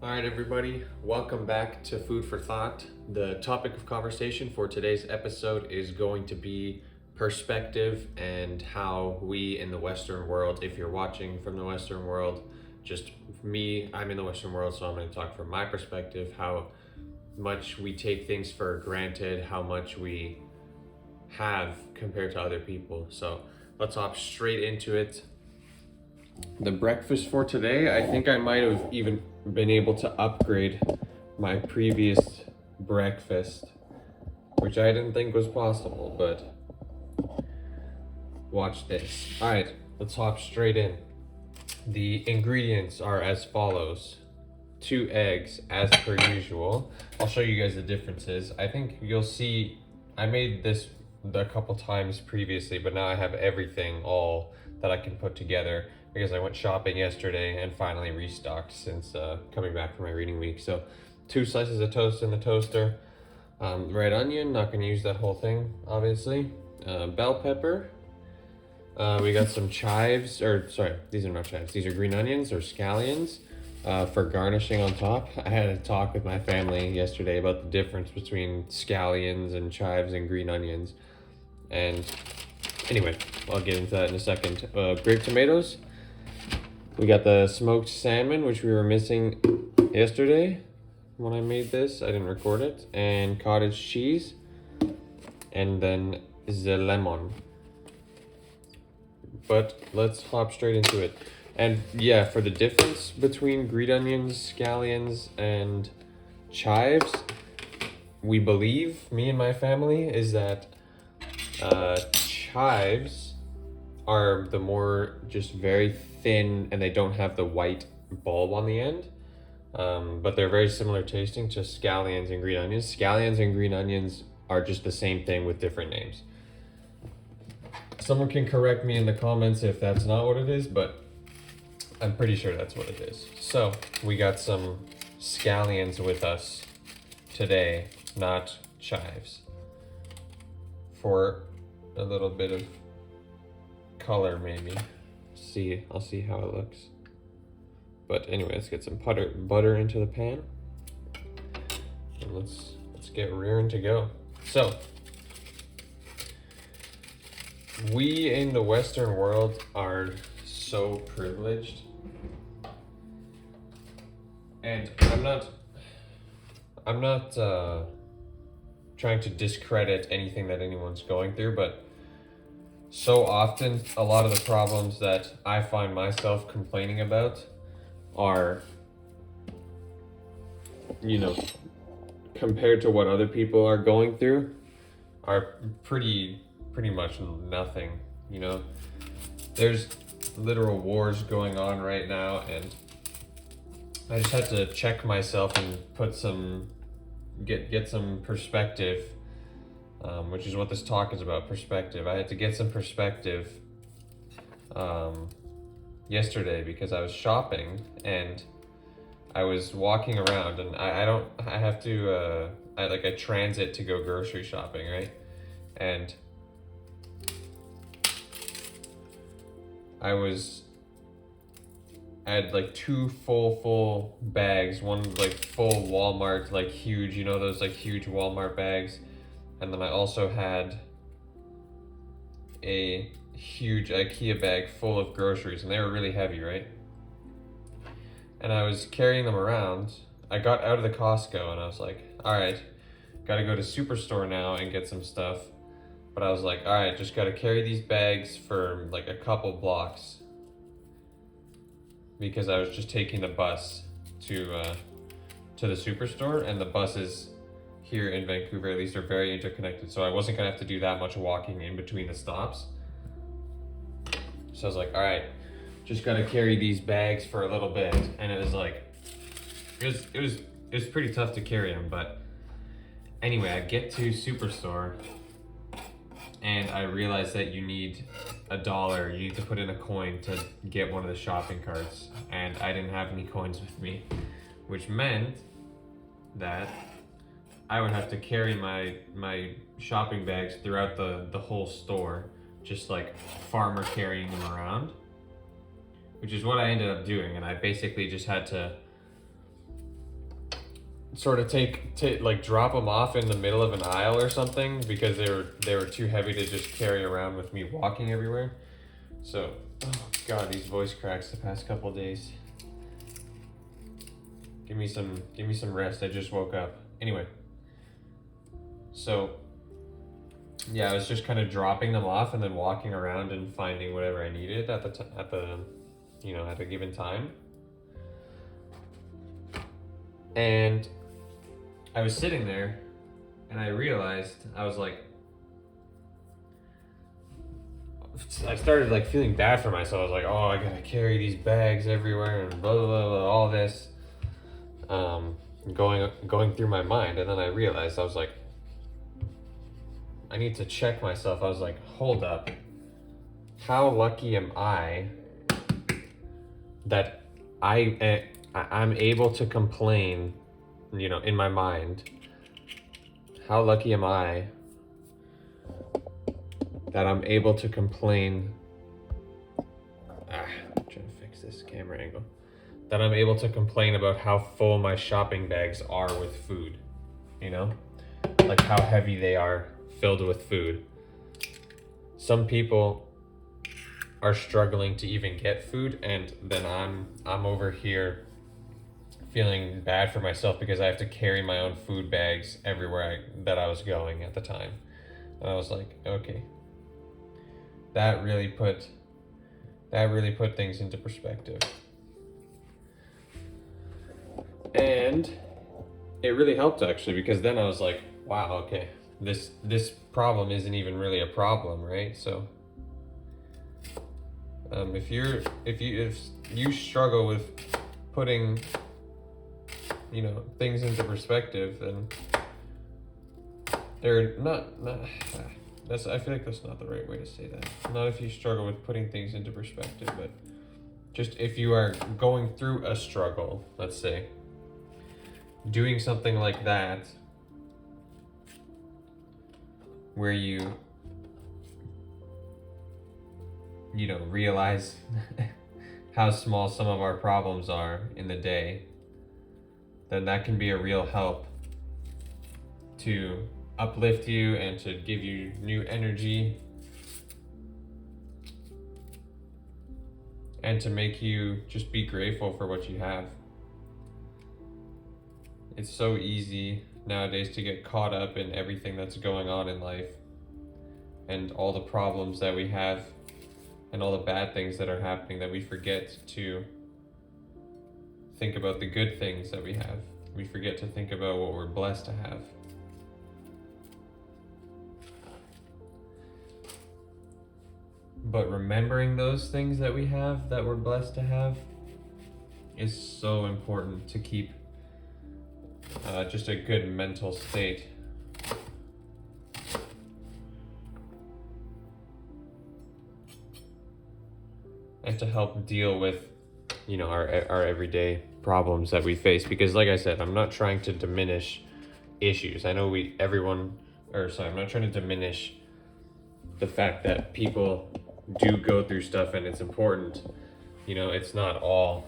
All right, everybody, welcome back to Food for Thought. The topic of conversation for today's episode is going to be perspective and how we in the Western world, if you're watching from the Western world, just me, I'm in the Western world, so I'm going to talk from my perspective, how much we take things for granted, how much we have compared to other people. So let's hop straight into it. The breakfast for today, I think I might have even been able to upgrade my previous breakfast, which I didn't think was possible, but watch this. All right, let's hop straight in. The ingredients are as follows: 2 eggs as per usual. I'll show you guys the differences. I think you'll see I made this a couple times previously, but now I have everything all that I can put together because I went shopping yesterday and finally restocked since coming back from my reading week. So 2 slices of toast in the toaster, red onion, not gonna use that whole thing, obviously, bell pepper, we got some chives, or sorry, these are not chives, these are green onions or scallions for garnishing on top. I had a talk with my family yesterday about the difference between scallions and chives and green onions. And anyway, I'll get into that in a second. Grape tomatoes. We got the smoked salmon, which we were missing yesterday when I made this. I didn't record it. And cottage cheese. And then the lemon. But let's hop straight into it. And yeah, for the difference between green onions, scallions, and chives, we believe, me and my family, is that chives are the more just very thin and they don't have the white bulb on the end. But they're very similar tasting to scallions and green onions. Scallions and green onions are just the same thing with different names. Someone can correct me in the comments if that's not what it is, but I'm pretty sure that's what it is. So we got some scallions with us today, not chives, for a little bit of color maybe. I'll see how it looks. But anyway, let's get some butter into the pan. And let's get rearing to go. So we in the Western world are so privileged. And I'm not trying to discredit anything that anyone's going through, but so often a lot of the problems that I find myself complaining about are, compared to what other people are going through, are pretty much nothing. There's literal wars going on right now, and I just had to check myself and get some perspective, which is what this talk is about, perspective. I had to get some perspective yesterday because I was shopping and I was walking around, and I transit to go grocery shopping, right? And I had like 2 full bags, one like full Walmart, like huge, those like huge Walmart bags. And then I also had a huge IKEA bag full of groceries, and they were really heavy, right? And I was carrying them around. I got out of the Costco and I was like, all right, gotta go to Superstore now and get some stuff. But I was like, all right, just gotta carry these bags for like a couple blocks, because I was just taking the bus to the Superstore, and the buses here in Vancouver at least are very interconnected, so I wasn't gonna have to do that much walking in between the stops. So I was like, all right, just gotta carry these bags for a little bit. And it was pretty tough to carry them. But anyway, I get to Superstore and I realized that you need $1. You need to put in a coin to get one of the shopping carts, and I didn't have any coins with me, which meant that I would have to carry my shopping bags throughout the whole store, just like farmer carrying them around, which is what I ended up doing. And I basically just had to sort of like drop them off in the middle of an aisle or something because they were too heavy to just carry around with me walking everywhere. So, oh God, these voice cracks the past couple of days. Give me some rest. I just woke up. Anyway, so yeah, I was just kind of dropping them off and then walking around and finding whatever I needed at a given time. And I was sitting there and I realized, I was like, I started like feeling bad for myself. I was like, oh, I gotta carry these bags everywhere and blah, blah, blah, blah, all this going through my mind. And then I realized, I was like, I need to check myself. I was like, hold up. How lucky am I that I'm able to complain, in my mind. How lucky am I that I'm able to complain. I'm trying to fix this camera angle. That I'm able to complain about how full my shopping bags are with food, like how heavy they are filled with food. Some people are struggling to even get food, and then I'm over here feeling bad for myself because I have to carry my own food bags everywhere that I was going at the time. And I was like, okay, that really put things into perspective. And it really helped actually, because then I was like, wow, okay, this problem isn't even really a problem, right? So if you struggle with putting things into perspective, then they're not that's, I feel like that's not the right way to say that. Not if you struggle with putting things into perspective, but just if you are going through a struggle, let's say, doing something like that, where you realize how small some of our problems are in the day, then that can be a real help to uplift you and to give you new energy and to make you just be grateful for what you have. It's so easy nowadays to get caught up in everything that's going on in life and all the problems that we have and all the bad things that are happening, that we forget to think about the good things that we have. We forget to think about what we're blessed to have. But remembering those things that we have, that we're blessed to have, is so important to keep just a good mental state. And to help deal with, our everyday problems that we face. Because like I said, I'm not trying to diminish issues. I know I'm not trying to diminish the fact that people do go through stuff and it's important. It's not all.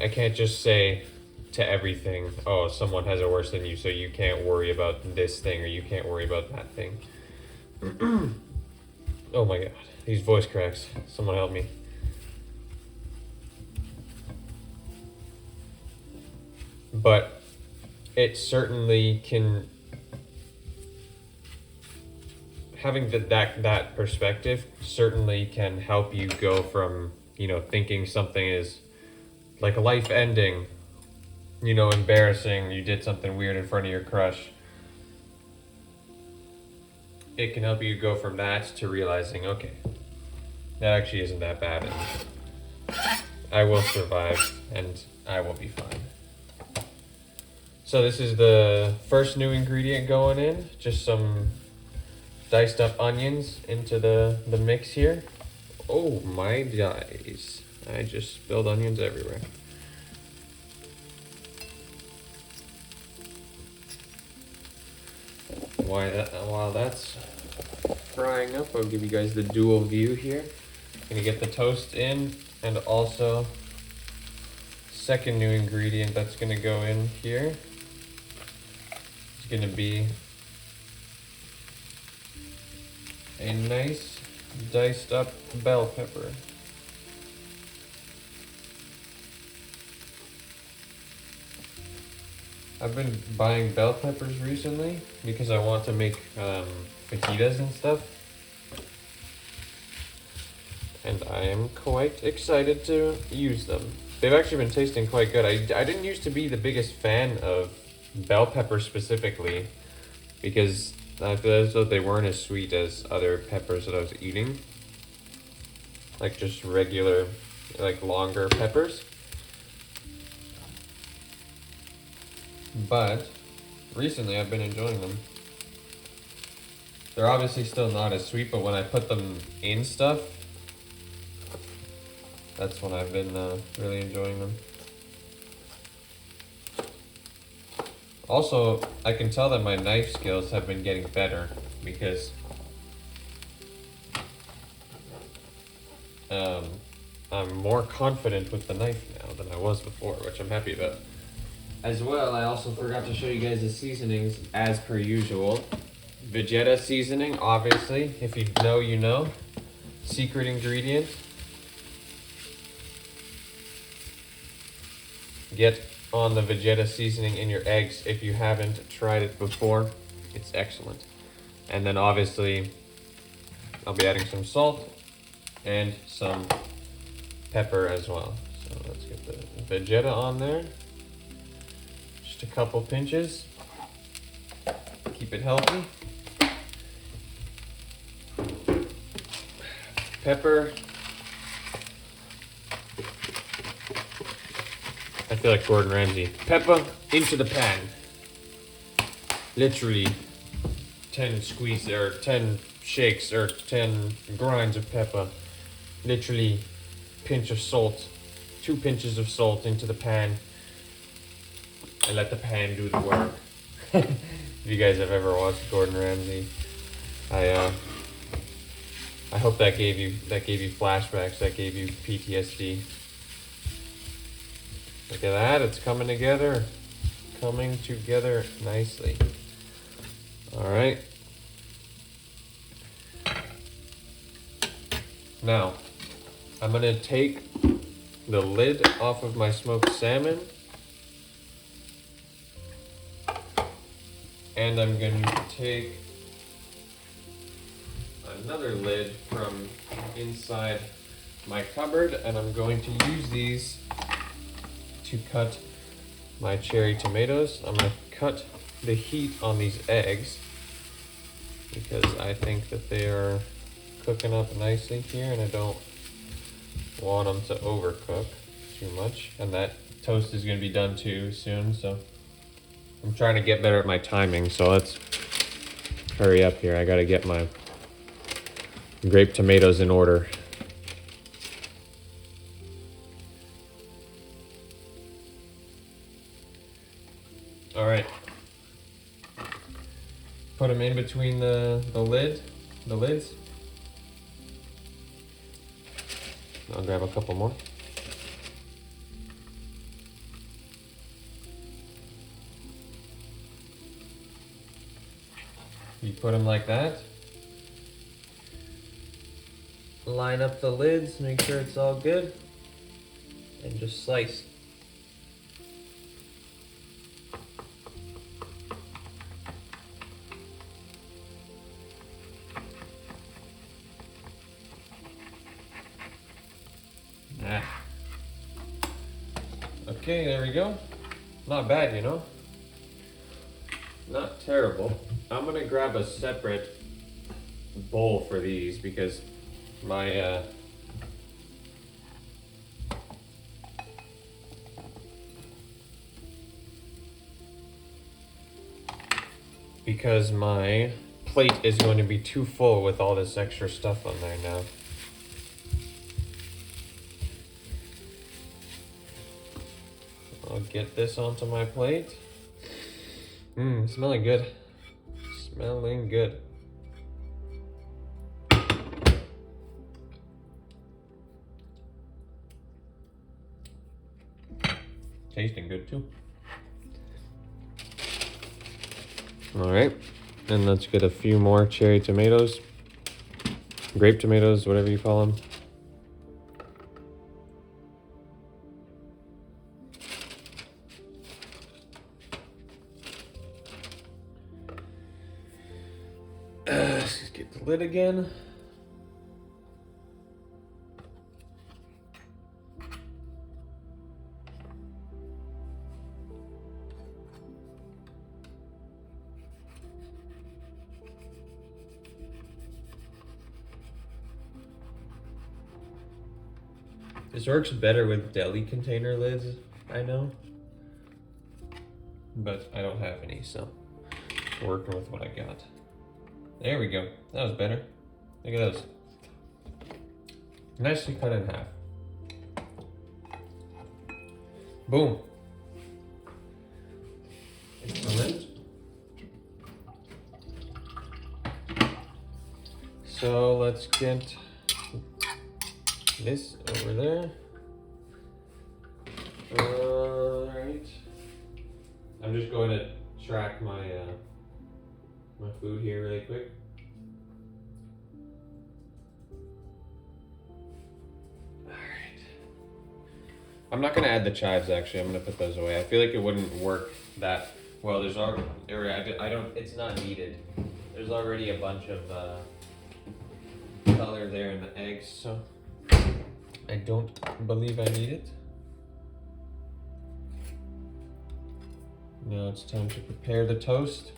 I can't just say to everything, oh, someone has it worse than you, so you can't worry about this thing or you can't worry about that thing. Oh my God, these voice cracks. Someone help me. But it certainly can, having that perspective certainly can help you go from, thinking something is like life ending, embarrassing, you did something weird in front of your crush. It can help you go from that to realizing, okay, that actually isn't that bad, and I will survive and I will be fine. So this is the first new ingredient going in, just some diced up onions into the mix here. Oh my days, I just spilled onions everywhere. While that's frying up, I'll give you guys the dual view here. Gonna get the toast in and also second new ingredient that's gonna go in here is gonna be a nice diced up bell pepper. I've been buying bell peppers recently because I want to make fajitas and stuff. And I am quite excited to use them. They've actually been tasting quite good. I didn't used to be the biggest fan of bell peppers specifically because I feel as though they weren't as sweet as other peppers that I was eating. Like just regular, like longer peppers. But recently I've been enjoying them. They're obviously still not as sweet, but when I put them in stuff, that's when I've been really enjoying them. Also, I can tell that my knife skills have been getting better because I'm more confident with the knife now than I was before, which I'm happy about. As well, I also forgot to show you guys the seasonings as per usual. Vegeta seasoning, obviously, if you know, you know. Secret ingredient. Get on the Vegeta seasoning in your eggs if you haven't tried it before. It's excellent. And then obviously, I'll be adding some salt and some pepper as well. So let's get the Vegeta on there. Just a couple pinches. Keep it healthy. Pepper. I feel like Gordon Ramsay. Pepper into the pan. Literally 10 squeeze or 10 shakes or 10 grinds of pepper. Literally pinch of salt. 2 pinches of salt into the pan. And let the pan do the work. If you guys have ever watched Gordon Ramsay, I hope that gave you flashbacks, that gave you PTSD. Look at that, it's coming together nicely. All right. Now, I'm gonna take the lid off of my smoked salmon, and I'm going to take another lid from inside my cupboard, and I'm going to use these to cut my cherry tomatoes. I'm going to cut the heat on these eggs because I think that they are cooking up nicely here, and I don't want them to overcook too much. And that toast is going to be done too soon, so I'm trying to get better at my timing, so let's hurry up here. I got to get my grape tomatoes in order. All right. Put them in between the lids. I'll grab a couple more. You put them like that. Line up the lids, make sure it's all good, and just slice. Okay, there we go. Not bad, you know? Not terrible. I'm gonna grab a separate bowl for these because my plate is going to be too full with all this extra stuff on there now. I'll get this onto my plate. Smelling good. Smelling good. Tasting good too. All right, and let's get a few more cherry tomatoes, grape tomatoes, whatever you call them. Let's get the lid again. This works better with deli container lids, I know. But I don't have any, so working with what I got. There we go. That was better. Look at those. Nicely cut in half. Boom. Excellent. So let's get this over there. Alright. I'm just going to track my my food here really quick. Alright. I'm not gonna add the chives actually, I'm gonna put those away. I feel like it wouldn't work that well. There's already, it's not needed. There's already a bunch of color there in the eggs, so I don't believe I need it. Now it's time to prepare the toast.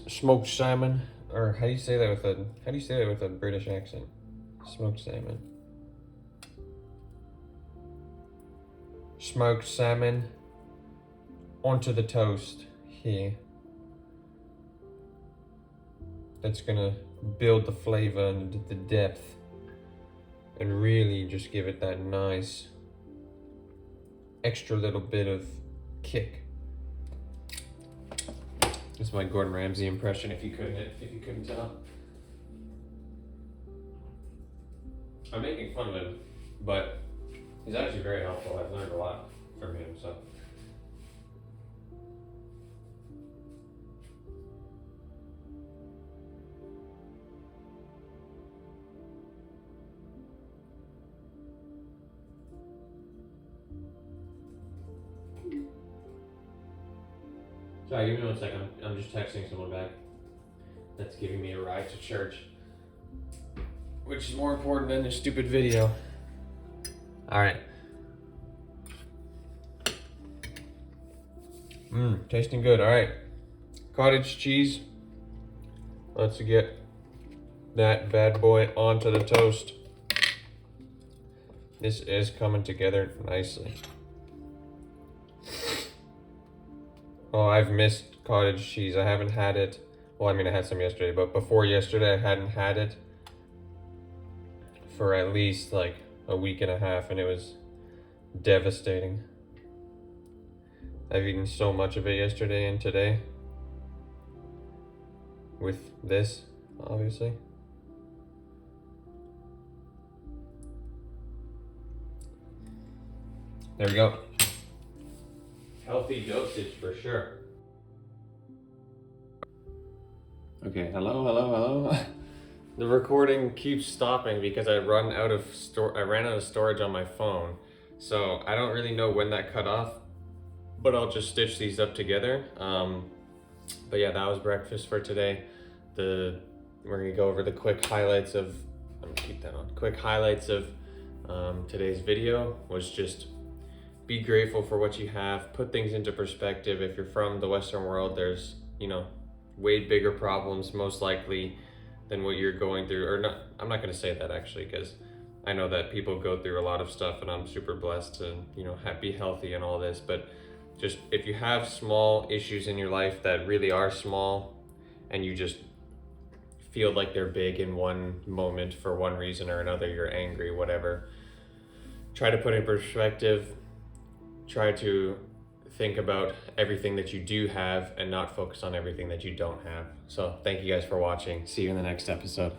Smoked salmon, or how do you say that with a British accent? Smoked salmon. Smoked salmon onto the toast here. That's gonna build the flavor and the depth and really just give it that nice extra little bit of kick. This is my Gordon Ramsay impression if you couldn't tell. I'm making fun of him, but he's actually very helpful. I've learned a lot from him, so. Sorry, give me 1 second. I'm just texting someone back that's giving me a ride to church, which is more important than this stupid video. All right. Tasting good. All right. Cottage cheese. Let's get that bad boy onto the toast. This is coming together nicely. Oh, I've missed cottage cheese. I haven't had it. Well, I mean, I had some yesterday, but before yesterday, I hadn't had it for at least like a week and a half, and it was devastating. I've eaten so much of it yesterday and today with this, obviously. There we go. Healthy dosage for sure. Okay, hello. The recording keeps stopping because I ran out of storage on my phone. So I don't really know when that cut off, but I'll just stitch these up together. But yeah, that was breakfast for today. We're gonna go over the quick highlights of, I'm gonna keep that on. Quick highlights of today's video was just be grateful for what you have, put things into perspective. If you're from the Western world, there's, way bigger problems most likely than what you're going through, or not. I'm not gonna say that actually, because I know that people go through a lot of stuff and I'm super blessed to, be healthy and all this, but just if you have small issues in your life that really are small and you just feel like they're big in one moment for one reason or another, you're angry, whatever, try to put in perspective. Try to think about everything that you do have and not focus on everything that you don't have. So thank you guys for watching. See you in the next episode.